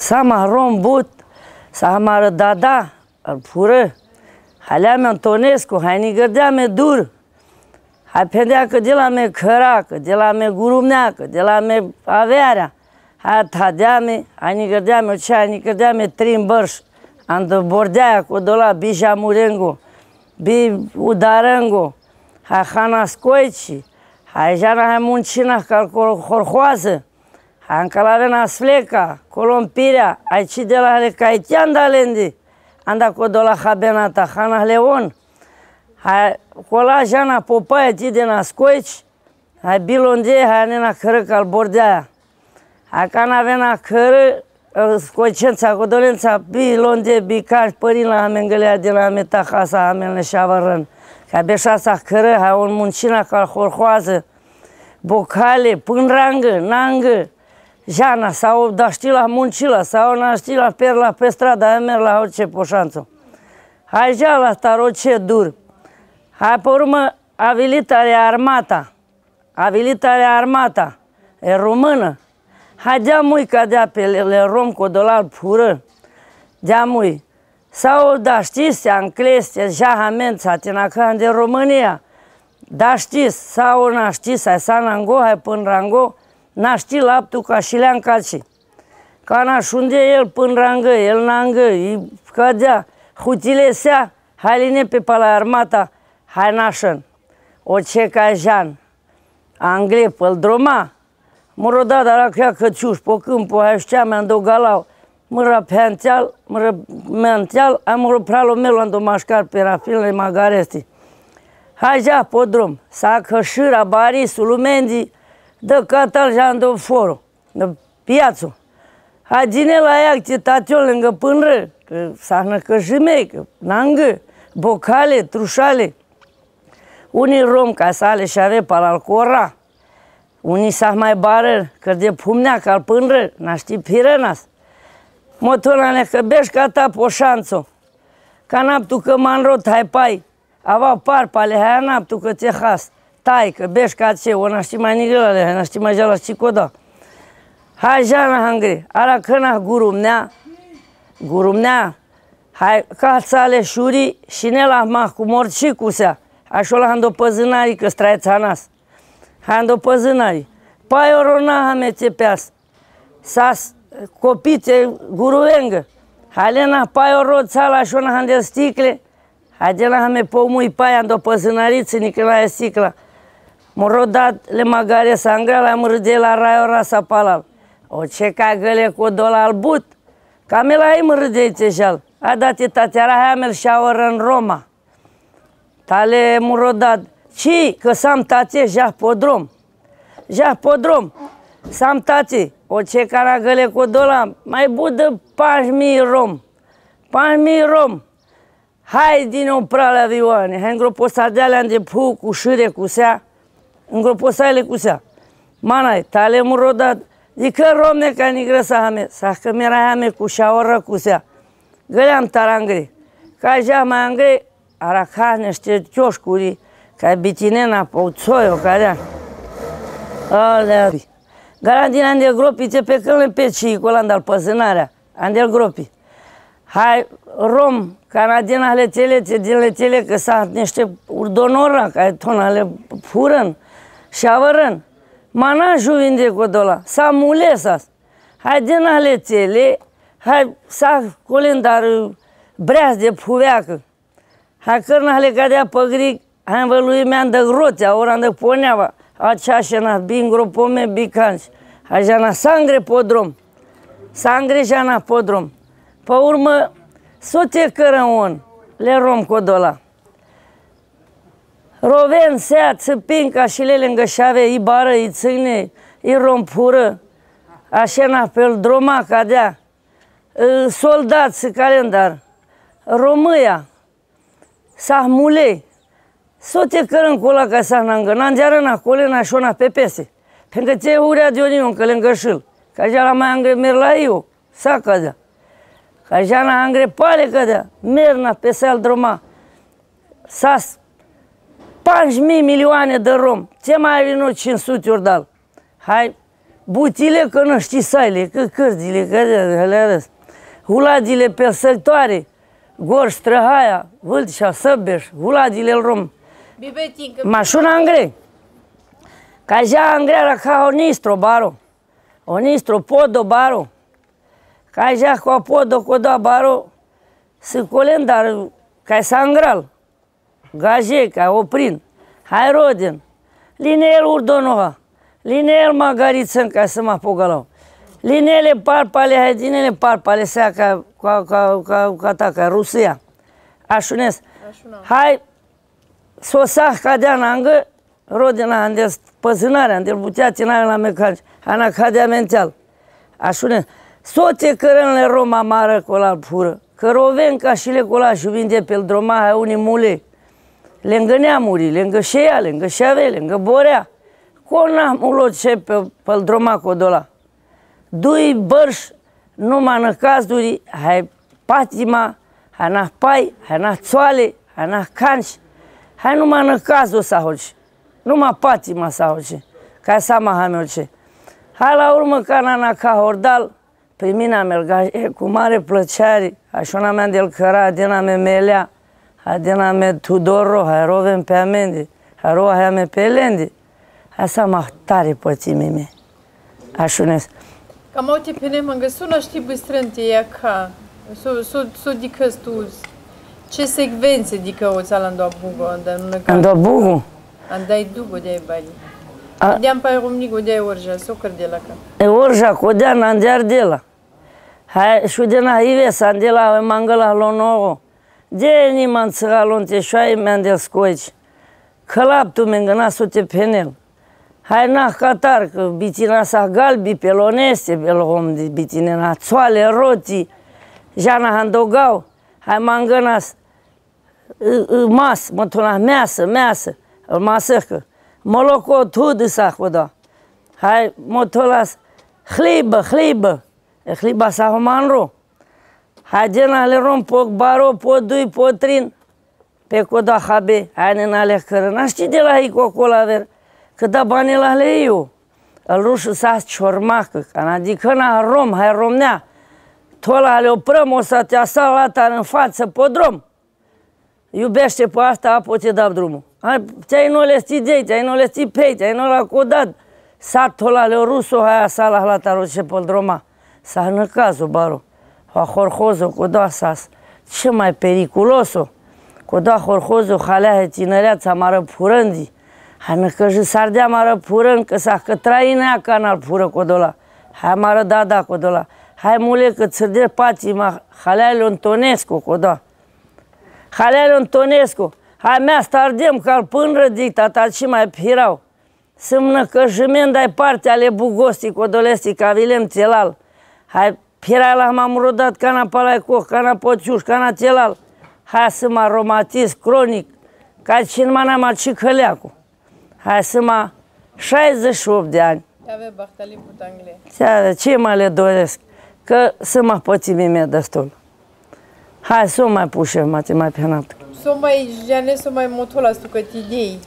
Sama rom but, sama dada, pură. Halea mea Antonescu, hai ni gădea me dur. Hai pendea că de la me căracă, de la me gurumneacă, de la me averea. Hai tadea me, hai ni gădea me ce, hai ni gădea me trim bărș. Am de bordea cu dola bija murengo, bi udarango. Hai hana scoici, hai jana hai muncina ca horhoază. Hai încalavena sfleca, colompirea, hai ci de la ale caitian da lendi. Anda cu dola habenata, hana leon. Hai cola jana popaia ti de na scoici, hai bilonde, hai nena cără cal bordea. Hai cana vena cără, scoicența, codolența, bilonde, bicaș, părin la amengălea de la metahasa, amenle șavarăn. Ca beșasa cără, hai un muncina cal horhoază, bocale, pânrangă, nangă, jana, sau da știi la muncila, sau na știi la perla pe stradă, hai merg la orice poșanță. Hai ja la taroce dur. Hai pe urmă, abilitare armata, e română. Hai dea mui ca dea pe le rom cu dolal pură, dea mui. Sau da știți, ancleste, jahamența, tinacan de România. Da știți, sau n-a știți, hai sanango, hai până rango, n-a ști laptul ca și le-am caci. Ca n-așunde el până rangă, el n-angă, îi cădea, hutile sea, hai line pe pala armata, hai nașăn. O ce ca jan, angle, păl droma, mă da, dar acea căciuș, pe câmpul, hai știa, mi-am dogalau, mă penteal, mă menteal, am pralo melu, am domașcar pe rafilele magaresti. Hai ja, pe drum, sa cășâra, barisul, lumendi, dă catal ja în forul, de piațul. Hai dine la ea, că tatiol lângă pânră, că s-a năcăjimei, că nangă, bocale, trușale. Unii rom ca sale și ave palal cora, unii s-a mai bară, că de pumnea ca pânră, n-a ști pirenas. Motonale că bești ca ta poșanțo, ca naptu că m-am rot, hai pai, ava parpale, hai naptu că te has, tai, că bești ca ce, o n-a ști mai nigălale, hai n-a ști mai jala și coda. Hai jana hangri, ara căna gurumnea, hai ca sale șuri și ne la mah cu morci cu sea, așa la hando păzânari că straiți anas. Hando păzânari, pai orona hamete peas, sas copite guruengă, hai lena pai oro țala și ona hande sticle, hai de la hame pomui pai hando păzânariță nicălaia sticla. Mă dat le magare sangra la mărde la raiora sa palal. O ce ca găle cu dola albut, ca me la ei mărde jal. A dat tateara hai amel șaură în Roma. Tale mă dat, ci că sam tate ja podrom. Ja podrom. Sam tate, o ce ca găle cu dola, mai budă 5.000 rom. 5.000 rom. Hai din o prale avioane, hai îngroposadealea de pu cu șâre cu sea. Îngroposaile cu sea. Manai, tale mă rodat, zică romne ca nigră sa hame, sa că mi-era hame cu șaoră cu sea. Găleam tarangre, ca ja mai angre, araca niște chioșcuri, ca bitinena pouțoio, ca dea. Alea. Gara din andel gropi, ce pe când le peci, cu ăla păzânarea, andel gropi. Hai, rom, canadina letele, din letele, că s-a niște urdonora, ca tonale furăn. Șavărăn, mana juvinde codola, sa mulesas. Hai din alețele, hai sa colendar breaz de puveacă. Hai cărnale cadea păgric, hai învălui mi-am de groțea, ori am de poneava. Aceașena, bingro pome bicanci. Hai jana sangre podrom. Sangre jana podrom. Pe urmă, sote cărăon, le rom codola. Roven, sea, țăpin, ca și le lângă șave, i bară, i țâine, i rompură, așena pe droma, cadea, soldați, calendar, Româia, sahmulei, sote cărân cola ca sa nangă, n-angearăna, colena și ona pe pese, pentru că ți-e urea de onion, că lângă șâl, ca ja la mai angre mer la eu, sa cadea, ca ja na angre pale cadea, merna pe sal droma, sas, 5.000 milioane de rom, ce mai are nu 500 ori dal. Hai, butile că nu știi saile, că cârzile, că le arăs. Huladile pe sectoare, Gorj, Străhaia, Vâlcea, Săbeș, huladile el rom. Mașuna angre. Ca já angreara ca onistro baro. Onistro podo baro. Ca já cu podo coda baro. Se colendar ca sangral. Gaje ca oprin. Hai roden. Lineel urdonoha. Lineel magarițăn ca să mă pogalau. Lineele parpale, hai dinele parpale sea ca ta, ca Rusia. Așunes. Hai sosah cadea nangă, rodina andel păzânarea, andel butea tinare la mecanici. Ana cadea mental. Așunes. Sote cărânle Roma mară cola pură. Că roven ca și le cola și vinde pe droma, hai unii mule. Lângă neamuri, lângă șeia, lângă șave, lângă borea. Cona mulot ce pe droma codola. Dui bărș, numai în cazduri, hai patima, hai na pai, hai na țoale, hai na canci, hai numai în cazul să hoci, numai patima să hoci, ca să mă hamelce. Hai la urmă ca nana ca hordal, primina merga cu mare plăcere, așa mea del căra, adina me melea, adina me Tudoro, hai rovem pe amende, hai roa hai me pe lende, hai să mă tare pățimii mei, așunes. Cam au te pene mă sună știi băstrânte e ca so dică tu ce secvențe dică o țala în bugo în bugo andai dugo de bali de-am pai romnigo de orja soccer de la ca e orja codean andiar de la hai șudena ive sandela mangala lono de niman țalonte șai mendel scoici călap tu mengăna sote penel. Hai na catar, că bitina sa galbi, pelonese, belom de bitine na țoale, roti, jana handogau, hai mangănas, mas, mătuna measă, masăcă, moloco tudu sa hoda, hai motolas, hlibă, hliba sa homanro, hai gena le rom poc baro, podui, potrin, pe coda habe, hai nenale cărăna, știi de la hicocola ver, că da banii la leiu, îl rușă s-a ciormacă, adică na rom, hai romnea, tola le oprăm, o să te asalata în față pe drum. Iubește pe asta, apoi te dau drumul. Te-ai nolesti dei, te-ai nolesti pei, te-ai nola codat. S-a tola le ruso, hai asala la taroce pe druma. S-a năcazul baro, a horhozo, coda sas. Ce mai periculoso, coda horhozo, halea tinereața mară purândi. Hai năcăjă sardea mară purân, că s-a cătrainea canal pură codola. Hai mară dada codola. Hai mule că țărdea patima, Haleale Antonescu coda. Haleale Antonescu, hai mea stardem ca-l pânră dicta, ta și mai pirau. Sâmnă căjămen dai parte ale bugostii codolestii ca vilem țelal. Hai pirai la m-am rodat cana palai coh, cana pociuș, cana țelal. Hai să mă aromatism cronic, ca cine mă n-am acicăleacu. Hai să mă 68 de ani. Ce mă le doresc? Că să mă pățim mie destul. Hai să o mai pușem, mai penat. Să mai jane, să mai motola stu că idei.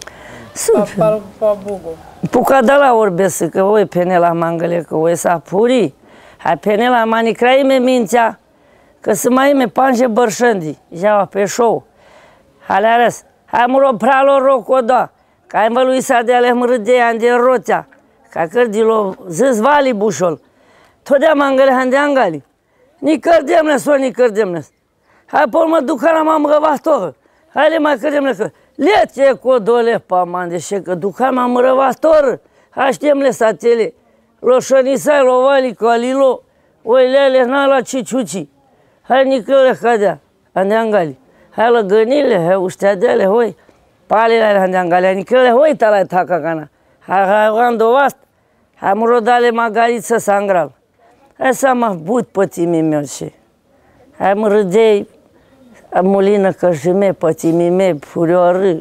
Super. Pa bugo. Puca de la orbesc că oi penela mangale, că oi să puri. Hai penela mani craime mințea, că să mai me panje bărșândi, jaua pe show. Hai le arăs. Hai mă rog pralo rocoda. Ca ai mă lui sa de ale mărâdei ani de roțea. Ca cărdilo zis vali bușol. Todea mangale hande angali. Ni cărdemnes o ni cărdemnes. Hai pe urmă duca la mamă răvastoră. Hai le mai cărdemnes că lece codole pa mande și că duca mamă răvastoră. Hai știemle satele. Loșănisai lovali calilo. Oilele na la ciciuci. Hai ni căle cădea. Hande angali. Hai la gănile, hai ușteadele, hoi. Palele hande angali. Ni căle hoi talai taca cana. Hai randovast. Hai mă rodale magariță sangral. Hai să mă but pățimii mei și. Hai mă râdei, mulină căjime, pățimii mei, furioră.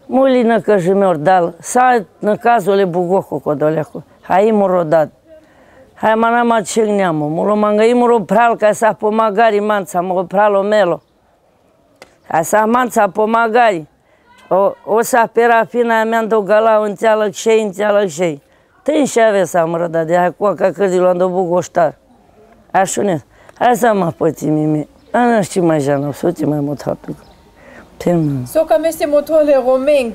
Mulină căjime ordal, sa în cazul le bugoco codoleacu. Hai mă rodat. Hai mă n-am aceg neamă, mă mangăi mă pral ca să pomagari manța, mă pral o melo. Hai să manța pomagari. O să apera fina mea do gala în teală șei, în teală șei. Tem și ave să am rădat de acum, ca că ziua am bugoștar. Așune, hai să mă păți mimi. Ana știu mai jana, suti mai mult haptic. So că este motoarele romeng,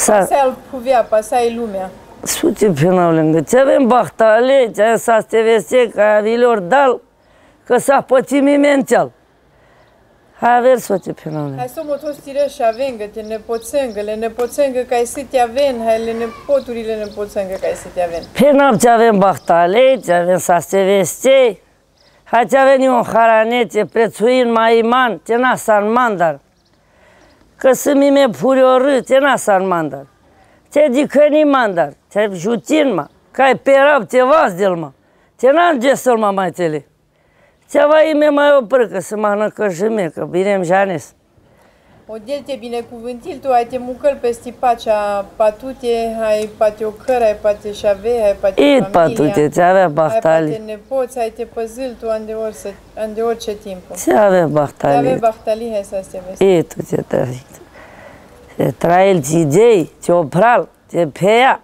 pasai puvea, pasai lumea. Suti penau lângă. Ce avem bahtale, ce să te vese ca vilor dal, că s-a pățit mimențel. Hai aver suti penau lângă. Hai să motor stire și avengă, te nepoțengă, le nepoțengă ca să te aven, hai le nepoturile nepoțengă ca să te aven. Penau ce avem bahtale, ce avem să te vese. Hai ce avem eu haranețe, prețuin mai iman, ce n-a san mandar. Că să mi-me puri o râ, ce n-a san mandar. Ce dicăni mandar, ce jutin mă, că ai perab, ce vas del mă. Ce n-am gestul mă mai tele. Ceva ime mai opră, că să mă năcăjime, că bine-mi janes. O del te binecuvântil, tu ai te mucăl peste pacea patute, ai pate o cără, ai pate șave, ai pate familia. Patute, ce avea bahtali. Ai pate nepoți, ai te păzâl tu an de orice timp. Ce avea bahtali. Ce avea bahtali, hai să te vezi. Tu ce tărit. Ce trail, ce idei, ce opral, ce peia.